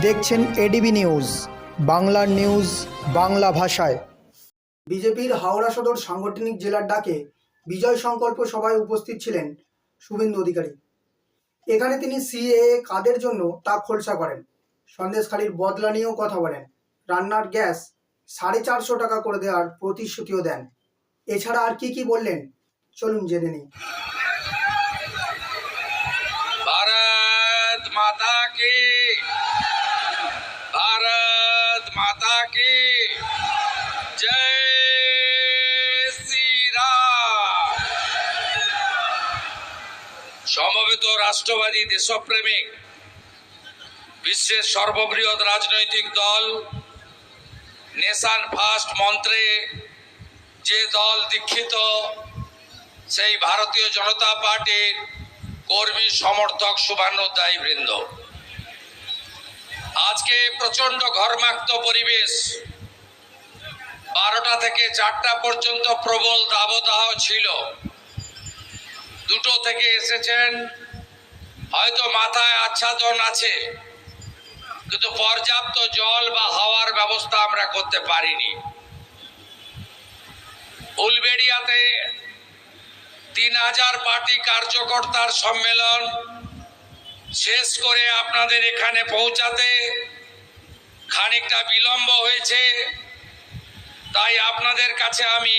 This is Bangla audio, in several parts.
দেখছেন এডিবি নিউজ, বাংলার নিউজ বাংলা ভাষায়। বিজেপির হাওড়া সদর সাংগঠনিক জেলার ডাকে বিজয় সংকল্প সভায় উপস্থিত ছিলেন শুভেন্দু অধিকারী। এখানে তিনি সিএএ কাদের জন্য তা খোলসা করেন, সন্দেশখালীর বদলা নিয়েও কথা বলেন, রান্নার গ্যাস 450 টাকা করে দেওয়ার প্রতিশ্রুতিও দেন। এছাড়া আর কি বললেন চলুন জেনে নিই। भारत माता की, भारत माता की जय श्री राम। সমবেত রাষ্ট্রবাদী দেশপ্রেমিক বিশ্বের সর্ববৃহৎ রাজনৈতিক দল নেশন ফার্স্ট মন্ত্রে যে দল দীক্ষিত, সেই ভারতীয় জনতা পার্টির কর্মী সমর্থক শুভানুধ্যায়ী বৃন্দ, আজকে প্রচন্ড ঘর্মাক্ত পরিবেশ। 12টা থেকে 4টা পর্যন্ত প্রবল দাবদাহ ছিল। 2টো থেকে এসেছেন, হয়তো মাথায় আচ্ছাদন আছে, কিন্তু পর্যাপ্ত জল বা হাওয়ার ব্যবস্থা আমরা করতে পারিনি। উলবেড়িয়াতে 3000 পার্টি কার্যকর্তার সম্মেলন শেষ করে আপনাদের এখানে পৌঁছাতে খানিকটা বিলম্ব হয়েছে, তাই আপনাদের কাছে আমি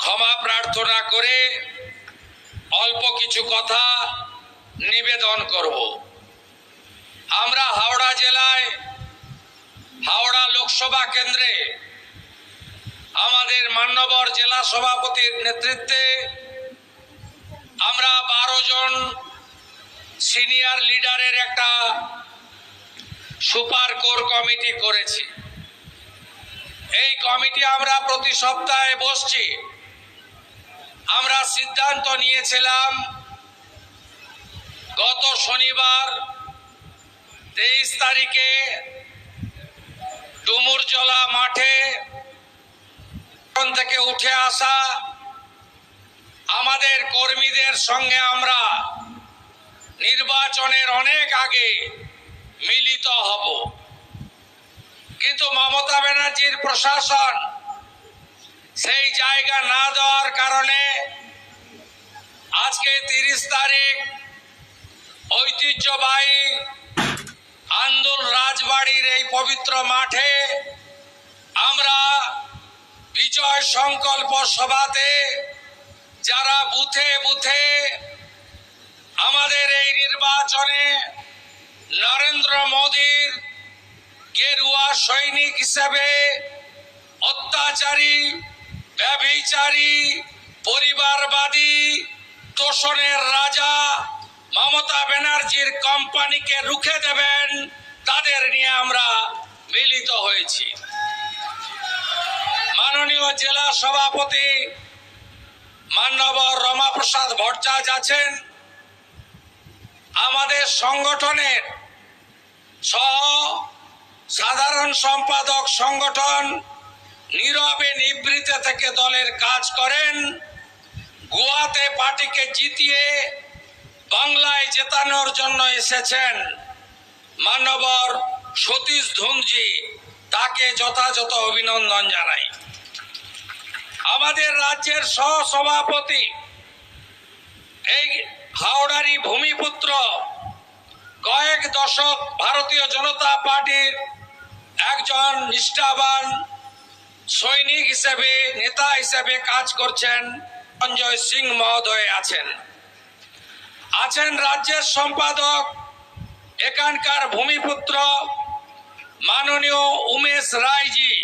ক্ষমা প্রার্থনা করে অল্প কিছু কথা নিবেদন করব। আমরা হাওড়া জেলায়, হাওড়া লোকসভা কেন্দ্রে আমাদের মান্যবর জেলা সভাপতির নেতৃত্বে আমরা 12 জন সিনিয়র লিডারের একটা সুপার কোর কমিটি করেছি। এই কমিটি আমরা প্রতি সপ্তাহে বসছি। আমরা সিদ্ধান্ত নিয়েছিলাম গত শনিবার 23 তারিখে ডুমুরজলা মাঠে থেকে উঠে আসা আমাদের কর্মীদের সঙ্গে আমরা নির্বাচনের অনেক আগে মিলিত হব, কিন্তু মমতা ব্যানার্জির প্রশাসন সেই জায়গা না দেওয়ার কারণে আজকে 30 তারিখ ঐতিহ্যবাহী আন্দোল রাজবাড়ির এই পবিত্র মাঠে আমরা বিজয় সংকল্প সভাতে যারা বুথে বুথে আমাদের এই নির্বাচনে নরেন্দ্র মোদীর গেরুয়া সৈনিক হিসেবে অত্যাচারী, ব্যভিচারী, পরিবারবাদী, তোষণের রাজা মমতা ব্যানার্জির কোম্পানিকে রুখে দেবেন, তাদের নিয়ে আমরা মিলিত হয়েছি। মাননীয় জেলা সভাপতি মান্যবর রমাপ্রসাদ ভট্টাচার্য আছেন, আমাদের সংগঠনের সহ সাধারণ সম্পাদক সংগঠন নীরবে নিবৃত্তে থেকে দলের কাজ করেন। গোয়াতে পার্টিকে জিতিয়ে বাংলায় জেতানোর জন্য এসেছেন মান্যবর সতীশ ধুনজি, তাকে যথাযথ অভিনন্দন জানাই। আমাদের রাজ্যের সহ সভাপতি, এই হাওড়ারই ভূমিপুত্র, কয়েক দশক ভারতীয় জনতা পার্টির একজন নিষ্ঠাবান সৈনিক হিসেবে, নেতা হিসেবে কাজ করছেন, সঞ্জয় সিং মহোদয় আছেন। রাজ্যের সম্পাদক, এখানকার ভূমিপুত্র মাননীয় উমেশ রায়জি,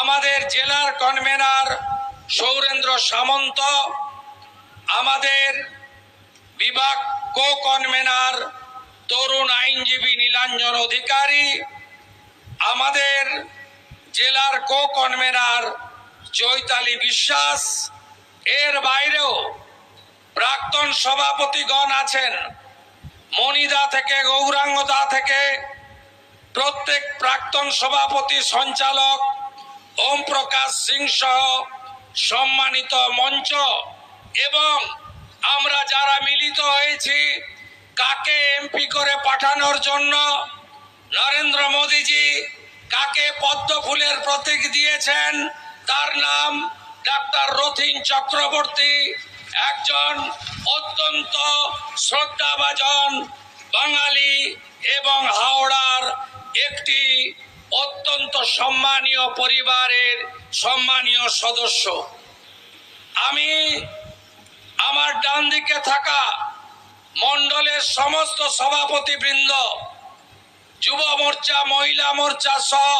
আমাদের জেলার কনভেনার সৌরেন্দ্র সামন্ত, আমাদের বিভাগ কো কনভেনার তরুণ আইনজীবী নীলাঞ্জন অধিকারী, আমাদের জেলার কো কনভেনার চৈতালি বিশ্বাস, এর বাইরেও প্রাক্তন সভাপতিগণ আছেন। মণিদা থেকে গৌরাঙ্গদা থেকে প্রত্যেক প্রাক্তন সভাপতি, সঞ্চালক ওম প্রকাশ সিং সহ সম্মানিত মঞ্চ এবং আমরা যারা মিলিত হয়েছি কাকে এমপি করে পাঠানোর জন্য নরেন্দ্র মোদীজি কাকে পদ্ম ফুলের প্রতীক দিয়েছেন, তার নাম ডাক্তার রথীন চক্রবর্তী, একজন অত্যন্ত শ্রদ্ধাভাজন বাঙালি এবং হাওড়ার একটি অত্যন্ত সম্মানীয় পরিবারের সম্মানীয় সদস্য। আমি আমার ডান দিকে থাকা মণ্ডলের সমস্ত সভাপতিবৃন্দ, যুব মোর্চা, মহিলা মোর্চা সহ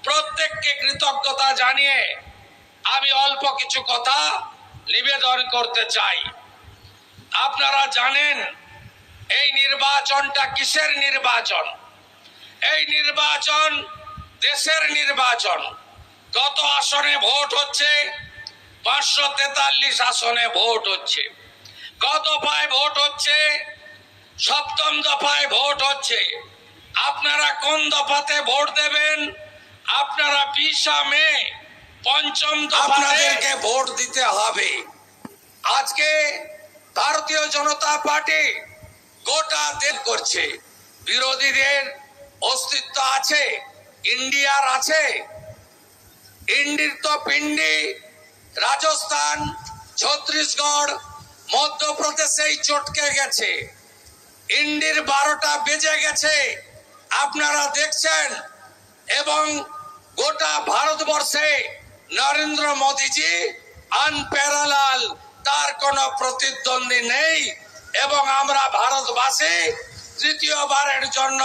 প্রত্যেককে কৃতজ্ঞতা জানিয়ে আমি অল্প কিছু কথা নিবেদন করতে চাই। আপনারা জানেন এই নির্বাচনটা কিসের নির্বাচন? এই নির্বাচন দেশের নির্বাচন। কত আসনে ভোট হচ্ছে? 543 আসনে ভোট হচ্ছে। কত দফায় ভোট হচ্ছে? সপ্তম দফায় ভোট হচ্ছে। আপনারা কোন দফাতে ভোট দেবেন? আপনারা 20 মে পঞ্চম দফাতে ভোট দিতে হবে। আজকে ভারতীয় জনতা পার্টি গোটা দেশ করছে। বিরোধীদের অস্তিত্ব আছে? ইন্ডিয়ার আছে? ইন্ডির তো পিন্ডি রাজস্থান, ছত্তিশগড়, মধ্যপ্রদেশেই চটকে গেছে। ইন্ডির 12টা বেজে গেছে, আপনারা দেখছেন। এবং গোটা ভারতবর্ষে নরেন্দ্র মোদীজি আনপ্যারালাল, তার কোনো প্রতিদ্বন্দ্বী নেই। এবং আমরা ভারতবাসী তৃতীয়বারের জন্য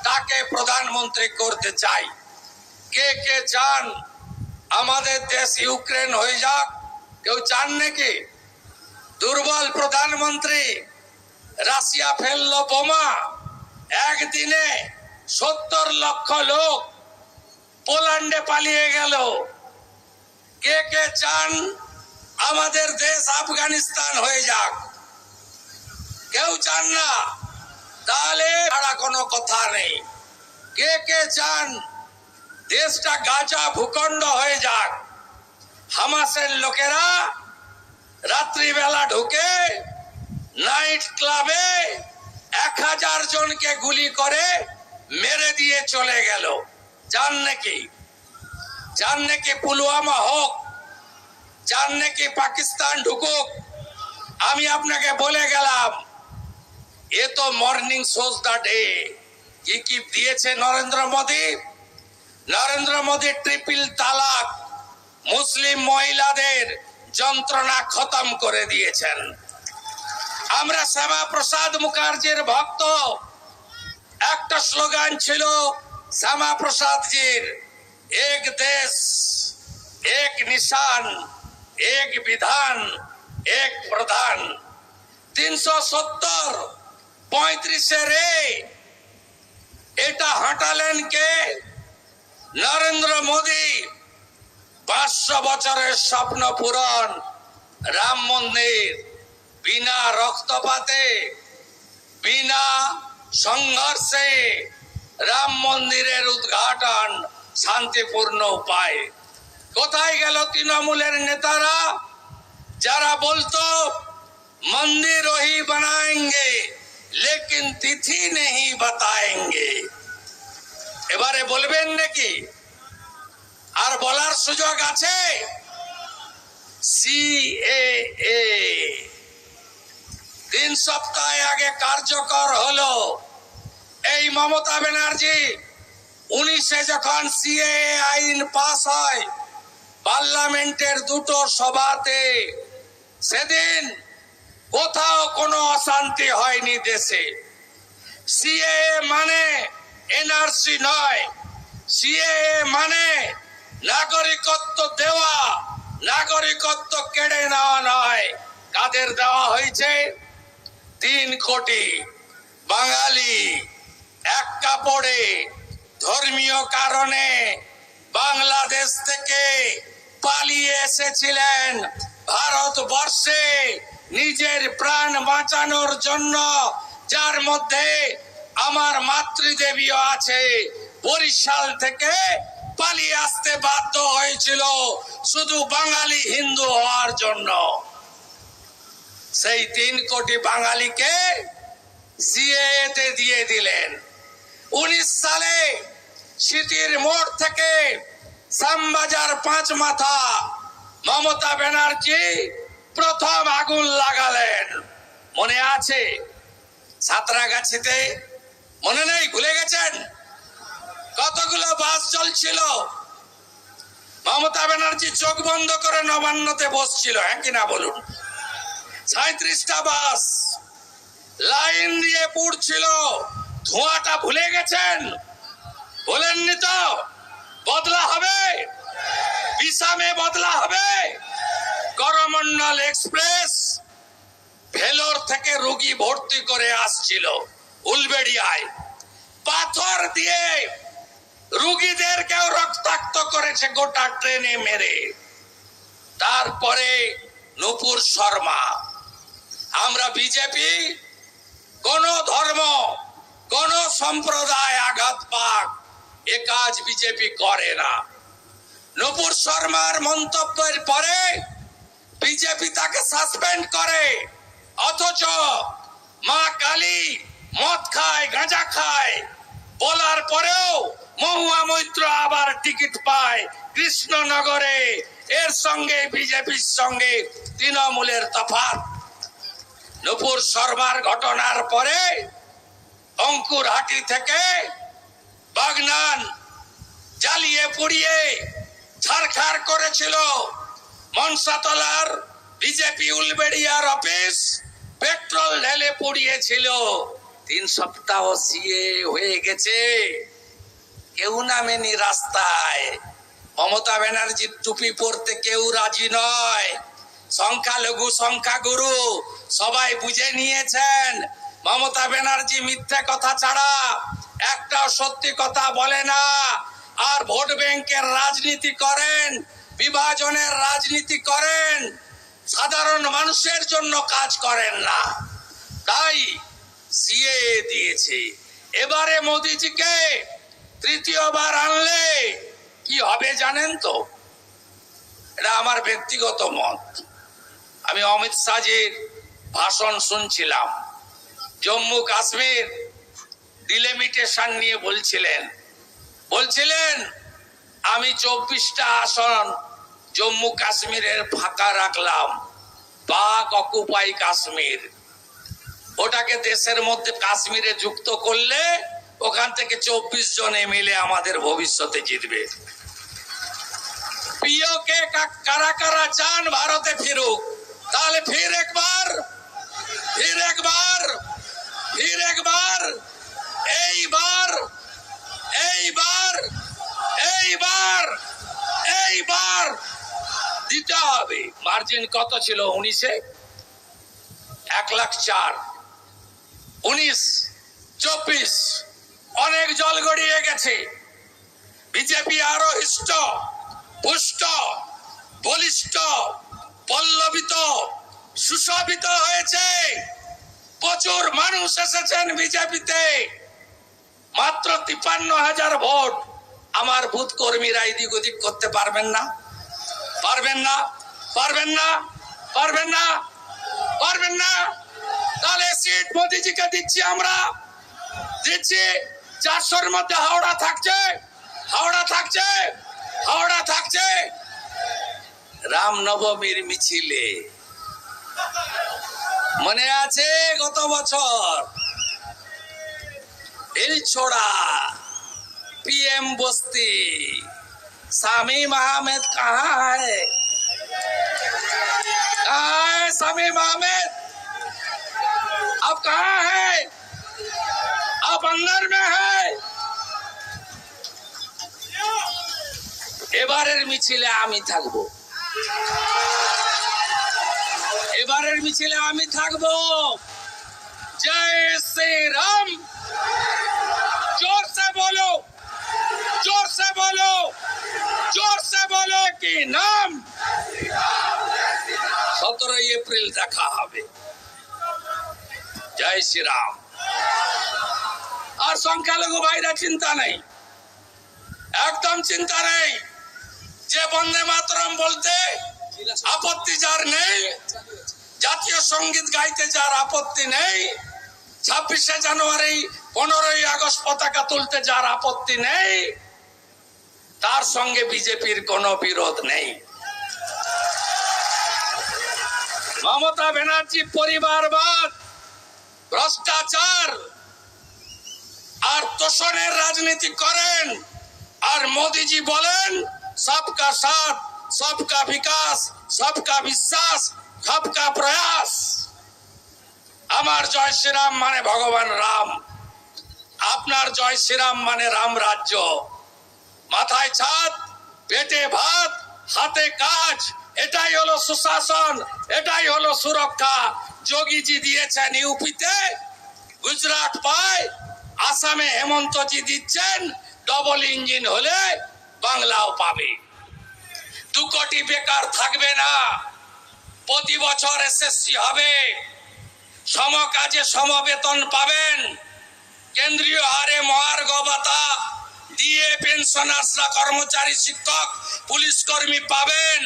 তাকে প্রধানমন্ত্রী করতে চাই। কে কে চান আমাদের দেশ ইউক্রেন হয়ে যাক? কেউ চান নাকি? দুর্বল প্রধানমন্ত্রী, রাশিয়া ফেললো বোমা, একদিনে 70 লক্ষ লোক পোল্যান্ডে পালিয়ে গেল। কে কে চান আমাদের দেশ আফগানিস্তান হয়ে যাক? কেউ চান না। তাহলে আর কোনো কথা নেই। কে কে চান দেশটা গাজা ভূখণ্ড হয়ে যাক? হামাসের লোকেরা রাত্রিবেলা ঢুকে নাইট ক্লাবে 1000 জনকে গুলি করে মেরে দিয়ে চলে গেল। চান নাকি? চান নাকি পুলওয়ামা হোক? চান নাকি পাকিস্তান ঢুকুক? আমি আপনাকে বলে গেলাম, এ তো মর্নিং শোজ দা ডে। কি দিয়েছে নরেন্দ্র মোদী? নরেন্দ্র মোদী ট্রিপল তালাক, মুসলিম মহিলাদের যন্ত্রণা খতম করে দিয়েছেন। আমরা শ্যামা প্রসাদ মুখার্জির ভক্ত। একটা স্লোগান ছিল শ্যামা প্রসাদজির, এক দেশ এক নিশান, এক বিধান, এক প্রধান। 370 35 এটা হাঁটালেন কে? নরেন্দ্র মোদী। 500 বছরের স্বপ্ন পূরণ, রাম মন্দির, বিনা রক্তপাতে, বিনা সংঘর্ষে রাম মন্দিরের উদ্ঘাটন শান্তিপূর্ণ উপায়। কোথায় গেল তৃণমূলের নেতারা যারা বলতো মন্দির ওহি বানায়েঙ্গে লেকিন তিথি নেই বাতায়েঙ্গে? এবারে বলবেন নাকি? আর বলার সুযোগ আছে? সিএএ 3 সপ্তাহ আগে কার্যকর হলো। এই মমতা ব্যানার্জি 19-এ যখন সিএএ আইন পাস হয় পার্লামেন্টের 2টো সভাতে, সেদিন কোথাও কোনো অশান্তি হয়নি দেশে। সিএএ মানে এনআরসি নয়। সিএএ মানে নাগরিকত্ব দেওয়া, নাগরিকত্ব কেড়ে নেওয়া নয়। কাদের দেওয়া হয়েছে? 3 কোটি বাঙালি এক কাপড়ে ধর্মীয় কারণে বাংলাদেশ থেকে পালিয়ে এসেছিলেন ভারতবর্ষে নিজের প্রাণ বাঁচানোর জন্য, যার মধ্যে আমার মাতৃদেবীও আছে। বরিশাল থেকে পালিয়ে আসতে বাধ্য হয়েছিল শুধু বাঙালি হিন্দু হওয়ার জন্য। সেই 3 কোটি বাঙালিকে সিএতে দিয়ে দিলেন। 19 সালে সিটির মোড় থেকে শ্যামবাজার 5 মাথা মমতা ব্যানার্জি প্রথম আগুন লাগালেন। মনে আছে? সাঁতরাগাছিতে মনে নেই? ভুলে গেছেন? কতগুলো বাস চলছিল, মমতা ব্যানার্জি চোখ বন্ধ করে নবান্নতে বসছিল, হ্যাঁ কিনা বলুন? 37টা বাস লাইন দিয়ে পুড়ছিল, ধোঁয়াটা ভুলে গেছেন? বলেননি তো? বদলা হবে, বিসামে বদলা হবে। করমণ্ডল এক্সপ্রেস ভেলোর থেকে রোগী ভর্তি করে আসছিল উলবেড়িয়ায়, পাথর দিয়ে রোগীদেরকেও রক্তাক্ত করেছে গোটা ট্রেনে মেরে। তারপরে নূপুর শর্মা। আমরা বিজেপি কোন ধর্ম, কোন সম্প্রদায় আঘাত পাক, এ কাজ বিজেপি করে না। নূপুর শর্মার মন্তব্যের পরে বিজেপি তাকে সাসপেন্ড করে, অথচ মা কালী মদ খায়, গাঁজা খায় বলার পরেও মহুয়া মৈত্র আবার টিকিট পায় কৃষ্ণনগরে। এর সঙ্গে বিজেপির সঙ্গে তৃণমূলের তফাৎ। নূপুর শর্মার ঘটনার পরে অঙ্কুরহাটি থেকে বাগনান জ্বালিয়ে পুড়িয়ে ছারখার করেছিল। মনসাতলার বিজেপি উলবেড়িয়ার অফিস পেট্রোল ঢেলে পুড়িয়েছিল। 3 সপ্তাহ সিএ হয়ে গেছে, কেউ নামেনি রাস্তায়। মমতা ব্যানার্জির টুপি পরতে কেউ রাজি নয়। সংখ্যালঘু সংখ্যাগুরু সবাই বুঝে নিয়েছেন মমতা ব্যানার্জি মিথ্যে কথা ছাড়া একটাও সত্যি কথা বলে না। আর ভোট ব্যাংকের রাজনীতি করেন, বিভাজনের রাজনীতি করেন, সাধারণ মানুষের জন্য কাজ করেন না। তাই সিএ দিয়েছে। এবারে মোদিজিকে তৃতীয়বার আনলে কি হবে জানেন তো? এটা আমার ব্যক্তিগত মত। আমি অমিত শাহজির ভাষণ শুনছিলাম, জম্মু কাশ্মীর ডিলিমিটেশন নিয়ে বলছিলেন আমি 24টা আসন জম্মু কাশ্মীরের ফাঁকা রাখলাম, পাক অকুপাই কাশ্মীর। ওটাকে দেশের মধ্যে কাশ্মীরে যুক্ত করলে ওখান থেকে 24 জন এমএলএ আমাদের ভবিষ্যতে জিতবে। পিওকে কারা কারা চান ভারতে ফিরুক, তাহলে ফির একবার এইবার দিতে হবে। মার্জিন কত ছিল 19-এ? 1,04,000। 19, 24 অনেক জল গড়িয়ে গেছে। বিজেপি আরো হৃষ্ট পুষ্ট বলিষ্ঠ পল্লবিত সুশোভিত হয়েছে। প্রচুর মানুষ এসেছেন বিজেপিতে। মাত্র 53,000 ভোট। আমার বুথ কর্মীরা এদিক ওদিক করতে পারবেন না? তাহলে সিট মোদিজিকে দিচ্ছি, আমরা দিচ্ছি। 400-র মধ্যে হাওড়া থাকছে। রামনবমীর মিছিলে মনে আছে গত বছর ছোড়া पीएम बस्ती शामीम अहमद कहाँ है शामीम अहमद? अब कहाँ है? अब अंदर में है। এবারের মিছিলে আমি থাকবো, জয় শ্রী রাম। जोर से बोलो कि नाम 17 এপ্রিল দেখা হবে। জয় শ্রীরাম। আর সংখ্যালঘু ভাইরা চিন্তা নেই, একদম চিন্তা নেই। যে বন্দে মাতরম বলতে আপত্তি যার নেই, জাতীয় সঙ্গীত গাইতে যার আপত্তি নেই, 26শে জানুয়ারি 15ই আগস্ট পতাকা তুলতে যার আপত্তি নেই, তার সঙ্গে বিজেপির কোনো বিরোধ নেই। মমতা ব্যানার্জি পরিবারবাদ, ভ্রষ্টাচার আর তোষণের রাজনীতি করেন, আর মোদিজি বলেন সবকা সাথ, সবকা বিকাশ, সবকা বিশ্বাস, সবকা প্রয়াস। আমার জয় শ্রীরাম মানে ভগবান রাম, আপনার জয় শ্রীরাম মানে রাম রাজ্য। মাথায় ছাদ, পেটে ভাত, হাতে কাজ, এটাই হলো সুশাসন, এটাই হলো সুরক্ষা। যোগীজি দিয়েছেন ইউপিতে, গুজরাট পায়, আসামে হেমন্তজি দিচ্ছেন, ডবল ইঞ্জিন হলে বাংলাও পাবে। 2 কোটি বেকার থাকবে না, প্রতি বছর এসএসসি হবে, সমকাজে সমবেতন পাবেন, কেন্দ্রীয় হারে মহার্ঘ ভাতা দিয়ে পেনশনার্সরা, কর্মচারী, শিক্ষক, পুলিশ কর্মী পাবেন।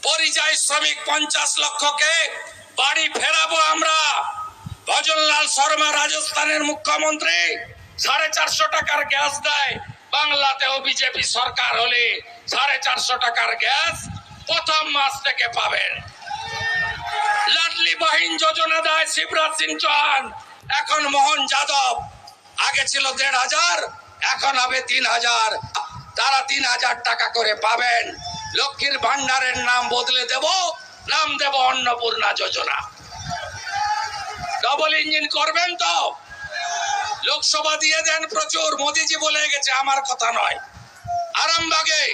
পরিযায়ী শ্রমিক 50 লক্ষকে বাড়ি ফেরাবো আমরা। ভজনলাল শর্মা রাজস্থানের মুখ্যমন্ত্রী 450 টাকার গ্যাস দেয়, বাংলাতেও বিজেপি সরকার হলে 450 টাকার গ্যাস প্রথম মাস থেকে পাবেন। লাডলি বাহিন যোজনা দেয় শিবরাজ সিং চৌহান, এখন মোহন যাদব। আগে ছিল 1500, এখন হবে 3000, তারা 3000 টাকা করে পাবেন। লক্ষ্মীর ভান্ডারের নাম বদলে দেব, নাম দেব অন্নপূর্ণা যোজনা। ডবল ইঞ্জিন করবেন তো? লোকসভা দিয়ে দেন প্রচুর, মোদিজি বলে গেছে, আমার কথা নয়। আরামবাগে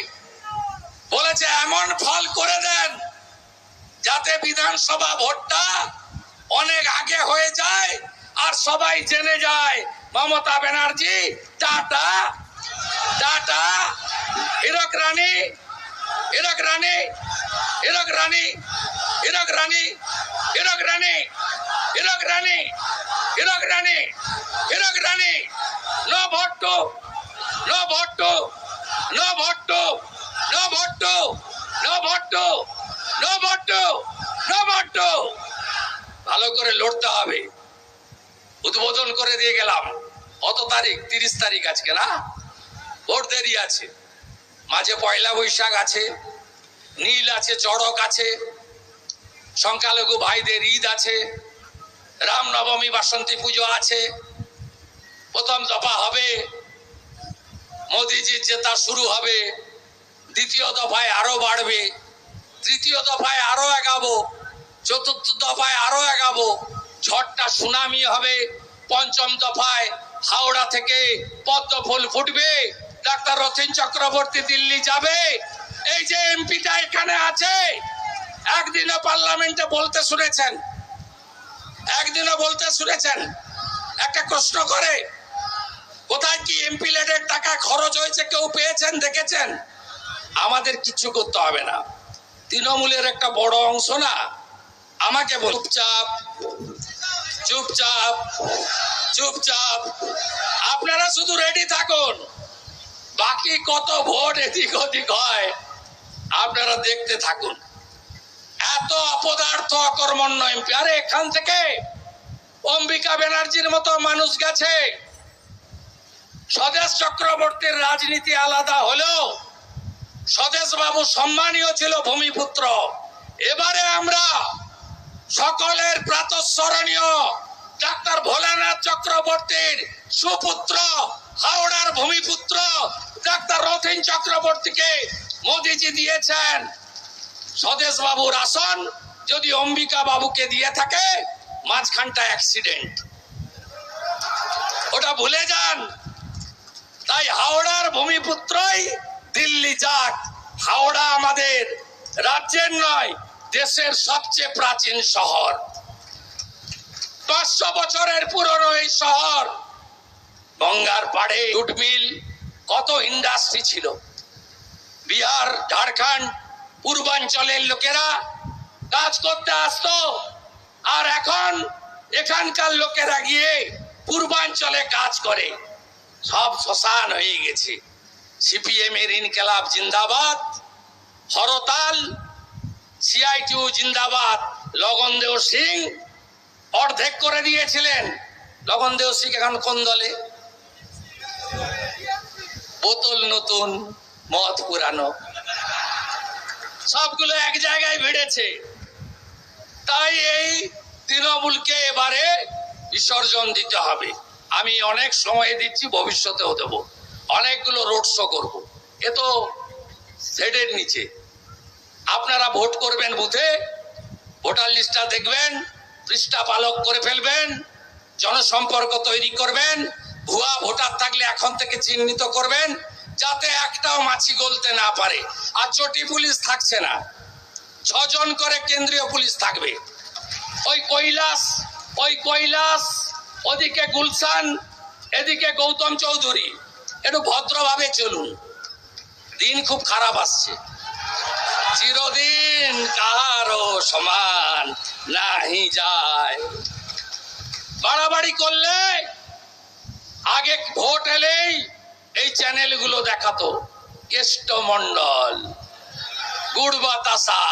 বলেছে এমন ফল করে দেন যাতে বিধানসভা ভোটটা অনেক আগে হয়ে যায় আর সবাই জেনে যায় Mamata Banerjee tata tata. Hirak Rani, Hirak Rani, Hirak Rani, Hirak Rani, Hirak Rani, Hirak Rani, Hirak Rani, Hirak Rani. No vote to, no vote to, no vote to, no vote to, no vote to, no vote to, no vote to. ভালো করে লড়তে হবে। উদ্বোধন করে দিয়ে গেলাম। কত তারিখ? 30 তারিখ আজকে না? ভোট দেরি আছে, মাঝে পয়লা বৈশাখ আছে, নীল আছে, চড়ক আছে, সংখ্যালঘু ভাইদের ঈদ আছে, রামনবমী, বাসন্তী পুজো আছে। প্রথম দফা হবে, মোদিজির জেতা শুরু হবে, দ্বিতীয় দফায় আরো বাড়বে, তৃতীয় দফায় আরো এগাবো, চতুর্থ দফায় আরো এগাবো, 6টা সুনামি হবে। পঞ্চম দফায় হাওড়া থেকে পদ্ম ফুল ফুটবে, ডাক্তার রথীন চক্রবর্তী দিল্লি যাবে। এই যে এমপিটা এখানে আছে, একদিনও পার্লামেন্টে বলতে শুনেছেন? একদিনও বলতে শুনেছেন? একটা প্রশ্ন করে, কোথায় কি এমপি লেডের টাকা খরচ হয়েছে কেউ পেয়েছেন, দেখেছেন? আমাদের কিছু করতে হবে না, তৃণমূলের একটা বড় অংশ না আমাকে চুপচাপ চুপচাপ চুপচাপ, আপনারা শুধু রেডি থাকুন, বাকি কত ভোট এদিক ওদিক হয় আপনারা দেখতে থাকুন। এত অপদার্থ অকর্মণ্য এমপি। আরে এখান থেকে অম্বিকা ব্যানার্জির মতো মানুষ গেছে। স্বদেশ চক্রবর্তীর রাজনীতি আলাদা হলেও স্বদেশ বাবু সম্মানীয় ছিল, ভূমিপুত্র। এবারে আমরা সকলের প্রাতঃস্মরণীয় ডাক্তার ভোলানাথ চক্রবর্তীর সুপুত্র, হাওড়ার ভূমিপুত্র ডাক্তার রথীন চক্রবর্তীকে মোদিজি দিয়েছেন স্বদেশ বাবুর আসন। যদি অম্বিকা বাবুকে দিয়ে থাকে, মাঝখানটা অ্যাক্সিডেন্ট, ওটা ভুলে যান। তাই হাওড়ার ভূমিপুত্রই দিল্লি যাক। হাওড়া আমাদের রাজ্যের নয়, দেশের সবচেয়ে প্রাচীন শহর, 500 বছরের পুরনো এই শহর। গঙ্গার পাড়ে জুট মিল, কত ইন্ডাস্ট্রি ছিল। বিহার, ঝাড়খণ্ড, পূর্বাঞ্চলের লোকেরা কাজ করতে আসতো, আর এখন এখানকার লোকেরা গিয়ে পূর্বাঞ্চলে কাজ করে। সব শ্মশান হয়ে গেছে। সিপিএম এর ইনকিলাব জিন্দাবাদ, হরতাল, সিআইটিউ জিন্দাবাদ, লগনদেও সিং, অর্ধেক করে দিয়েছিলেন। লগন দেওসিক এখন কোন দলে? বোতল নতুন, মদ পুরানো, সবগুলো এক জায়গায় ভিড়েছে। তাই এই তৃণমূলকে এবারে বিসর্জন দিতে হবে। আমি অনেক সময় দিচ্ছি, ভবিষ্যতেও দেব। অনেকগুলো রোড শো করব। এ তো সেটের নিচে। আপনারা ভোট করবেন বুথে, ভোটার লিস্টটা দেখবেন, পৃষ্ঠা পালক করে ফেলবেন, জনসম্পর্ক তৈরি করবেন, ভুয়া ভোটার থাকলে এখন থেকে চিহ্নিত করবেন, যাতে একটাও মাছি গলতে না পারে। আর চটি পুলিশ থাকছে না, 6 জন করে কেন্দ্রীয় পুলিশ থাকবে। ওই কৈলাস, ওদিকে গুলশান, এদিকে গৌতম চৌধুরী। একটু ভদ্রভাবে চলুন, দিন খুব খারাপ আসছে। চিরদিন কারো সমান নাহি যায়। বাড়াবাড়ি করলে আগে ভোট এলেই এই চ্যানেলগুলো দেখাতো কেষ্টমণ্ডল, গুড় বাতাসা,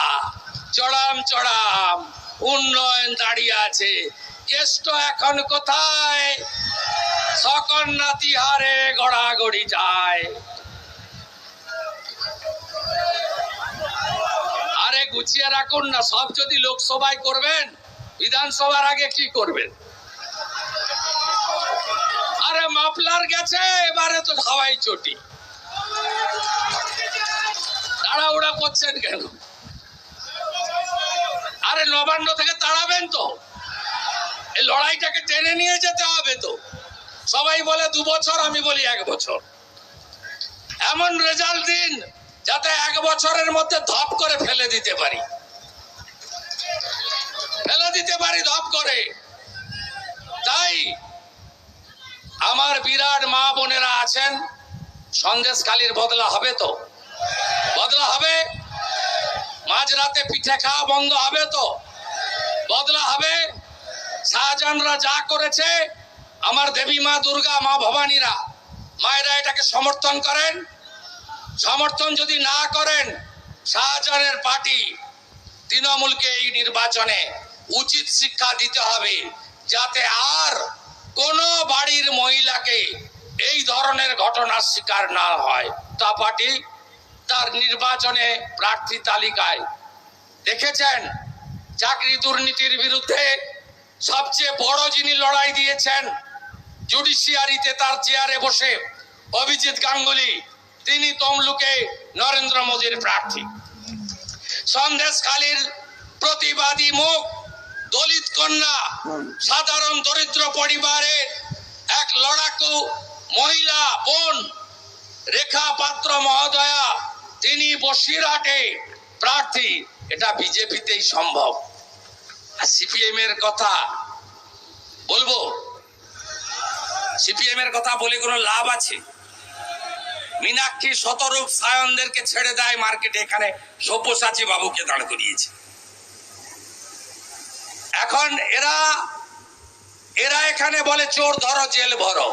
চড়াম উন্নয়ন দাঁড়িয়ে আছে। কেষ্ট এখন কোথায়? সকন্যা তিহারে গড়াগড়ি যায়। আরে গুছিয়ে রাখুন না, সব যদি লোকসভায় করবেন, বিধানসভার আগে কি করবেন? আরে মাফলার গেছে, এবারে তো হাওয়াই চটি। তাড়াহুড়া করছেন কেন? আরে নবান্ন থেকে তাড়াবেন তো, এই লড়াইটাকে টেনে নিয়ে যেতে হবে তো। সবাই বলে 2 বছর, আমি বলি 1 বছর। এমন রেজাল্ট দিন যাতে 1 বছরের মধ্যে ধপ করে ফেলে দিতে পারি ধপ করে। তাই আমার বিরাট মা বোনেরা আছেন, সন্দেশখালির বদলা হবে তো? বদলা হবে। মাঝরাতে পিঠে খাওয়া বন্ধ হবে তো? বদলা হবে। শাহজাহানরা যা করেছে, আমার দেবী মা দুর্গা, মা ভবানীরা, মায়েরা এটাকে সমর্থন করেন। সমর্থন যদি না করেন, শাহজাহানের পার্টি তৃণমূলকে এই নির্বাচনে উচিত শিক্ষা দিতে হবে, যাতে আর কোন বাড়ির মহিলাকে এই ধরনের ঘটনার শিকার না হয়। তা পার্টি তার নির্বাচনে প্রার্থী তালিকায় দেখেছেন, চাকরি দুর্নীতির বিরুদ্ধে সবচেয়ে বড় যিনি লড়াই দিয়েছেন, জুডিশিয়ারিতে তার চেয়ারে বসে অভিজিৎ গাঙ্গুলি, তিনি তমলুকে নরেন্দ্র মোদীর প্রার্থী। সন্দেশখালীর প্রতিবাদী মুখ, দলিত কন্যা, সাধারণ দরিদ্র পরিবারের এক লড়াকু মহিলা বোন রেখা পাত্র মহোদয়া, তিনি বসিরহাটে প্রার্থী। এটা বিজেপিতেই সম্ভব। আর সিপিএম এর কথা বলবো? সিপিএম এর কথা বলে কোনো লাভ আছে? মীনাক্ষী শতরূপ সায়নদেরকে ছেড়ে দেয় মার্কেটে, এখানে সব্যসাচী বাবুকে দাঁড় করিয়েছে। এখন এরা এখানে বলে চোর ধরো জেল ভরো।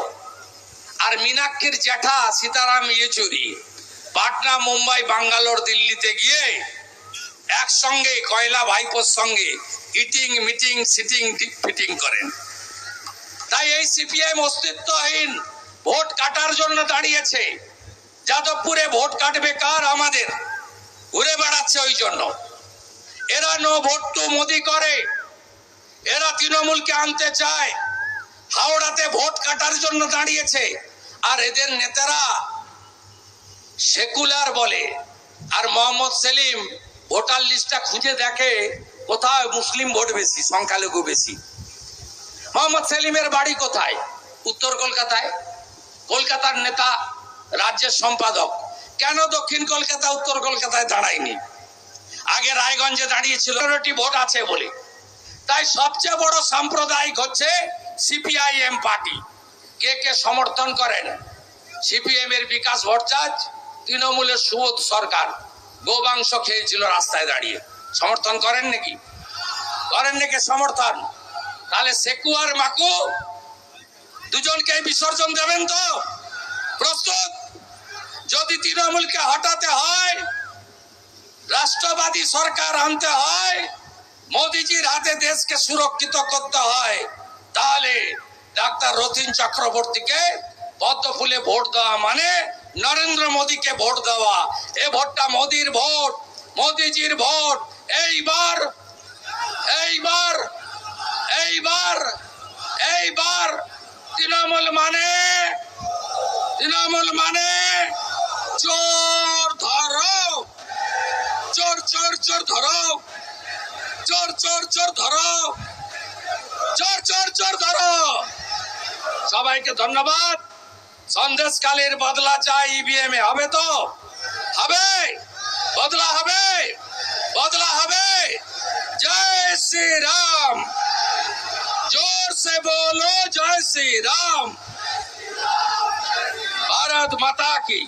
আর মীনাক্ষীর জ্যাঠা সীতারাম ইয়েচুরি পাটনা, মুম্বাই, বাঙ্গালোর, দিল্লিতে গিয়ে একসঙ্গে কয়লা ভাইপোর সঙ্গে ইটিং মিটিং সিটিং ফিটিং করেন। তাই এই সিপিএম অস্তিত্বহীন ভোট কাটার জন্য দাঁড়িয়েছে। যাদবপুরে ভোট কাটবে কার? আমাদের। ঘুরে বেড়াচ্ছে ওই জন্য। এরা নো ভোট টু মোদি করে, এরা তৃণমূলকে আনতে চায়। হাওড়াতে ভোট কাটার জন্য দাঁড়িয়েছে। আর এদের নেতারা সেকুলার বলে। আর মোহাম্মদ সেলিম ভোটার লিস্টটা খুঁজে দেখে কোথায় মুসলিম ভোট বেশি, সংখ্যালঘু বেশি। মোহাম্মদ সেলিমের বাড়ি কোথায়? উত্তর কলকাতায়। কলকাতার নেতা, রাজ্যের সম্পাদক। কেন দক্ষিণ কলকাতা, উত্তর কলকাতায় দাঁড়ায়নি? আগে রায়গঞ্জে দাঁড়িয়েছিল, ভোট আছে বলে। তাই সবচেয়ে বড় সাম্প্রদায়িক হচ্ছে সিপিআইএম পার্টি। কে কে সমর্থন করেন? সিপিএম এর বিকাশ ভট্টাচার্য, তৃণমূলের সুবোধ সরকার গোমাংস খেয়েছিল রাস্তায় দাঁড়িয়ে। সমর্থন করেন নাকি? করেন নাকি সমর্থন? তাহলে সেকু আর মাকু দুজনকে বিসর্জন দেবেন তো? প্রস্তুত? যদি তৃণমূলকে হটাতে হয়, রাষ্ট্রবাদী সরকার আনতে হয়, মোদিজির হাতে দেশকে সুরক্ষিত করতে হয়, তাহলে ডাক্তার রতিন চক্রবর্তীকে পদ্ম ফুলে ভোট দেওয়া মানে নরেন্দ্র মোদীকে ভোট দেওয়া। এ ভোটটা মোদির ভোট, মোদিজির ভোট। এইবার এইবার এইবার এইবার তৃণমূল মানে চোর ধরো, চোর চোর চোর ধরো, চোর চোর চোর ধরো, চোর চোর চোর ধরো। সবাইকে ধন্যবাদ। সন্দেশকালীর বদলা চাই ইভিএম এ। হবে তো? হবে, বদলা হবে, বদলা হবে। জয় শ্রী রাম, जोर से बोलो जय श्री राम। भारत माता की।